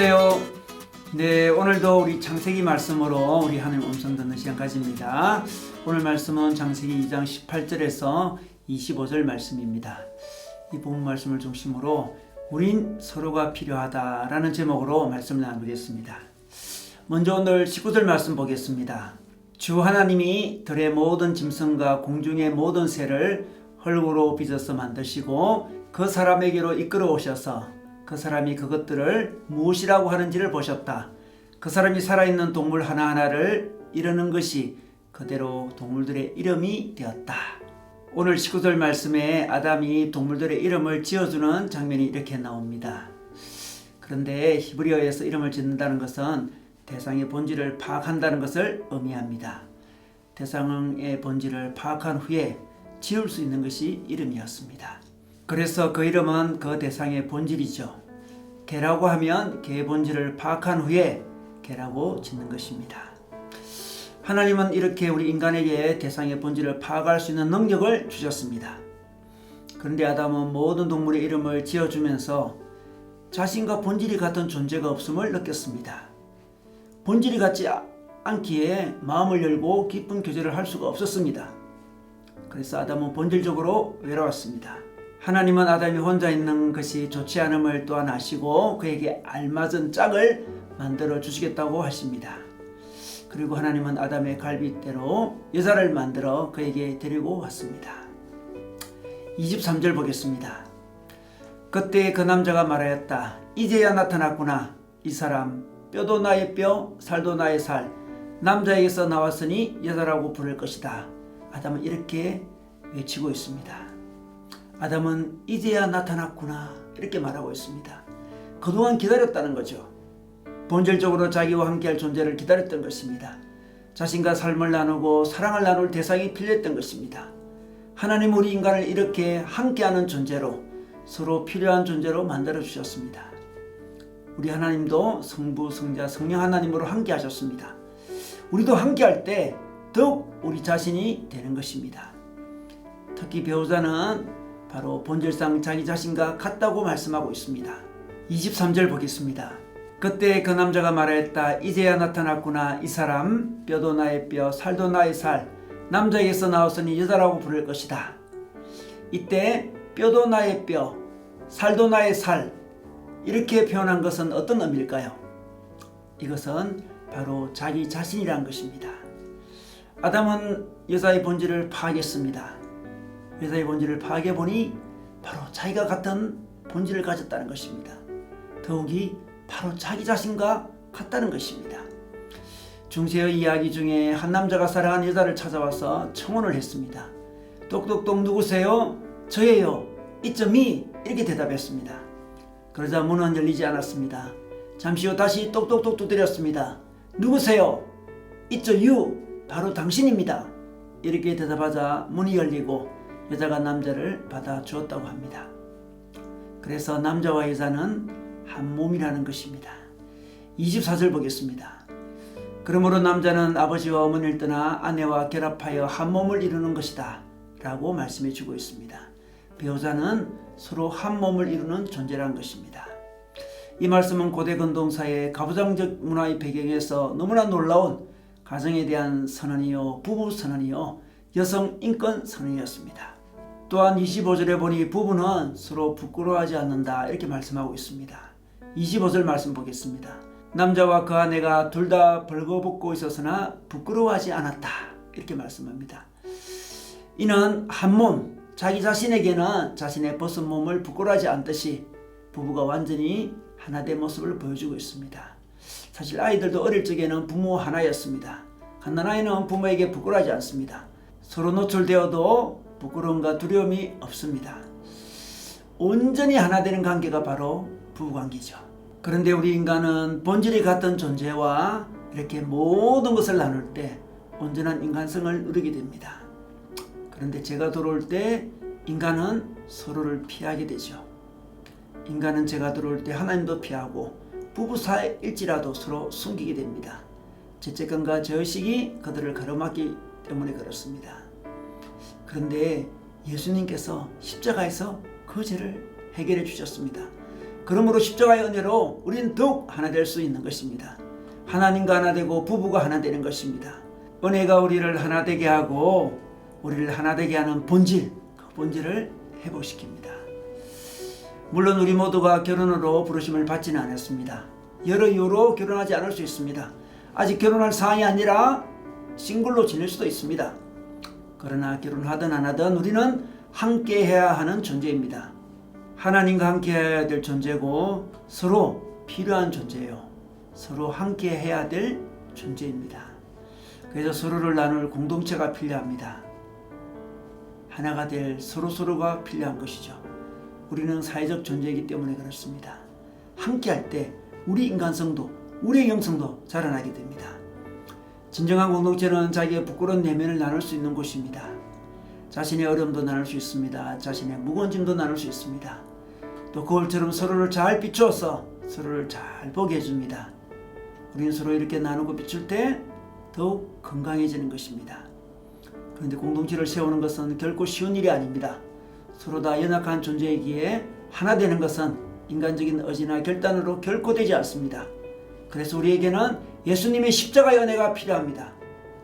안녕하세요. 네, 오늘도 우리 창세기 말씀으로 우리 하나님 음성 듣는 시간 가집니다. 오늘 말씀은 창세기 2장 18절에서 25절 말씀입니다. 이 본문 말씀을 중심으로 우린 서로가 필요하다라는 제목으로 말씀을 나누겠습니다. 먼저 오늘 19절 말씀 보겠습니다. 주 하나님이 들의 모든 짐승과 공중의 모든 새를 흙으로 빚어서 만드시고 그 사람에게로 이끌어 오셔서 그 사람이 그것들을 무엇이라고 하는지를 보셨다. 그 사람이 살아있는 동물 하나하나를 이르는 것이 그대로 동물들의 이름이 되었다. 오늘 19절 말씀에 아담이 동물들의 이름을 지어주는 장면이 이렇게 나옵니다. 그런데 히브리어에서 이름을 짓는다는 것은 대상의 본질을 파악한다는 것을 의미합니다. 대상의 본질을 파악한 후에 지을 수 있는 것이 이름이었습니다. 그래서 그 이름은 그 대상의 본질이죠. 개라고 하면 개의 본질을 파악한 후에 개라고 짓는 것입니다. 하나님은 이렇게 우리 인간에게 대상의 본질을 파악할 수 있는 능력을 주셨습니다. 그런데 아담은 모든 동물의 이름을 지어주면서 자신과 본질이 같은 존재가 없음을 느꼈습니다. 본질이 같지 않기에 마음을 열고 깊은 교제를 할 수가 없었습니다. 그래서 아담은 본질적으로 외로웠습니다. 하나님은 아담이 혼자 있는 것이 좋지 않음을 또한 아시고 그에게 알맞은 짝을 만들어 주시겠다고 하십니다. 그리고 하나님은 아담의 갈빗대로 여자를 만들어 그에게 데리고 왔습니다. 23절 보겠습니다. 그때 그 남자가 말하였다. 이제야 나타났구나. 이 사람 뼈도 나의 뼈, 살도 나의 살. 남자에게서 나왔으니 여자라고 부를 것이다. 아담은 이렇게 외치고 있습니다. 아담은 이제야 나타났구나 이렇게 말하고 있습니다. 그동안 기다렸다는 거죠. 본질적으로 자기와 함께할 존재를 기다렸던 것입니다. 자신과 삶을 나누고 사랑을 나눌 대상이 필요했던 것입니다. 하나님 우리 인간을 이렇게 함께하는 존재로 서로 필요한 존재로 만들어 주셨습니다. 우리 하나님도 성부, 성자, 성령 하나님으로 함께 하셨습니다. 우리도 함께할 때 더욱 우리 자신이 되는 것입니다. 특히 배우자는 바로 본질상 자기 자신과 같다고 말씀하고 있습니다. 23절 보겠습니다. 그때 그 남자가 말하였다. 이제야 나타났구나. 이 사람 뼈도 나의 뼈, 살도 나의 살. 남자에게서 나왔으니 여자라고 부를 것이다. 이때 뼈도 나의 뼈, 살도 나의 살 이렇게 표현한 것은 어떤 의미일까요? 이것은 바로 자기 자신이란 것입니다. 아담은 여자의 본질을 파악했습니다. 여자의 본질을 파악해 보니 바로 자기가 같은 본질을 가졌다는 것입니다. 더욱이 바로 자기 자신과 같다는 것입니다. 중세의 이야기 중에 한 남자가 사랑한 여자를 찾아와서 청혼을 했습니다. 똑똑똑 누구세요? 저예요. 이점이 이렇게 대답했습니다. 그러자 문은 열리지 않았습니다. 잠시 후 다시 똑똑똑 두드렸습니다. 누구세요? 이점 유 바로 당신입니다. 이렇게 대답하자 문이 열리고 여자가 남자를 받아 주었다고 합니다. 그래서 남자와 여자는 한 몸이라는 것입니다. 24절 보겠습니다. 그러므로 남자는 아버지와 어머니를 떠나 아내와 결합하여 한 몸을 이루는 것이다 라고 말씀해 주고 있습니다. 배우자는 서로 한 몸을 이루는 존재라는 것입니다. 이 말씀은 고대 근동사의 가부장적 문화의 배경에서 너무나 놀라운 가정에 대한 선언이요, 부부 선언이요, 여성 인권 선언이었습니다. 또한 25절에 보니 부부는 서로 부끄러워하지 않는다 이렇게 말씀하고 있습니다. 25절 말씀 보겠습니다. 남자와 그 아내가 둘 다 벌거벗고 있었으나 부끄러워하지 않았다 이렇게 말씀합니다. 이는 한 몸, 자기 자신에게는 자신의 벗은 몸을 부끄러워하지 않듯이 부부가 완전히 하나 된 모습을 보여주고 있습니다. 사실 아이들도 어릴 적에는 부모 하나였습니다. 갓난아이는 부모에게 부끄러워하지 않습니다. 서로 노출되어도 부끄러움과 두려움이 없습니다. 온전히 하나 되는 관계가 바로 부부관계죠. 그런데 우리 인간은 본질이 같은 존재와 이렇게 모든 것을 나눌 때 온전한 인간성을 누리게 됩니다. 그런데 죄가 들어올 때 인간은 서로를 피하게 되죠. 인간은 죄가 들어올 때 하나님도 피하고 부부 사이일지라도 서로 숨기게 됩니다. 죄책감과 죄의식이 그들을 가로막기 때문에 그렇습니다. 그런데 예수님께서 십자가에서 그 죄를 해결해 주셨습니다. 그러므로 십자가의 은혜로 우리는 더욱 하나 될 수 있는 것입니다. 하나님과 하나 되고 부부가 하나 되는 것입니다. 은혜가 우리를 하나 되게 하고 우리를 하나 되게 하는 본질, 그 본질을 회복시킵니다. 물론 우리 모두가 결혼으로 부르심을 받지는 않았습니다. 여러 이유로 결혼하지 않을 수 있습니다. 아직 결혼할 사항이 아니라 싱글로 지낼 수도 있습니다. 그러나 결혼하든 안 하든 우리는 함께 해야 하는 존재입니다. 하나님과 함께 해야 될 존재고 서로 필요한 존재예요. 서로 함께 해야 될 존재입니다. 그래서 서로를 나눌 공동체가 필요합니다. 하나가 될 서로가 필요한 것이죠. 우리는 사회적 존재이기 때문에 그렇습니다. 함께 할 때 우리 인간성도 우리의 영성도 자라나게 됩니다. 진정한 공동체는 자기의 부끄러운 내면을 나눌 수 있는 곳입니다. 자신의 어려움도 나눌 수 있습니다. 자신의 무거운 짐도 나눌 수 있습니다. 또 거울처럼 서로를 잘 비추어서 서로를 잘 보게 해줍니다. 우리는 서로 이렇게 나누고 비출 때 더욱 건강해지는 것입니다. 그런데 공동체를 세우는 것은 결코 쉬운 일이 아닙니다. 서로 다 연약한 존재이기에 하나 되는 것은 인간적인 의지나 결단으로 결코 되지 않습니다. 그래서 우리에게는 예수님의 십자가의 은혜가 필요합니다.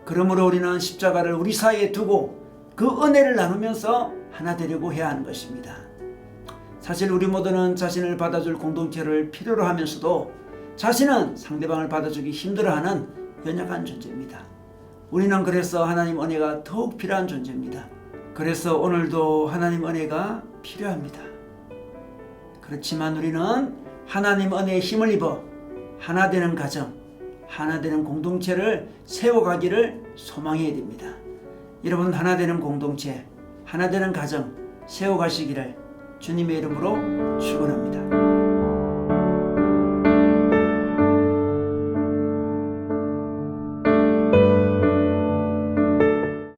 그러므로 우리는 십자가를 우리 사이에 두고 그 은혜를 나누면서 하나 되려고 해야 하는 것입니다. 사실 우리 모두는 자신을 받아줄 공동체를 필요로 하면서도 자신은 상대방을 받아주기 힘들어하는 연약한 존재입니다. 우리는 그래서 하나님 은혜가 더욱 필요한 존재입니다. 그래서 오늘도 하나님 은혜가 필요합니다. 그렇지만 우리는 하나님 은혜의 힘을 입어 하나 되는 가정, 하나 되는 공동체를 세워가기를 소망해야 됩니다. 여러분 하나 되는 공동체, 하나 되는 가정 세워가시기를 주님의 이름으로 축원합니다.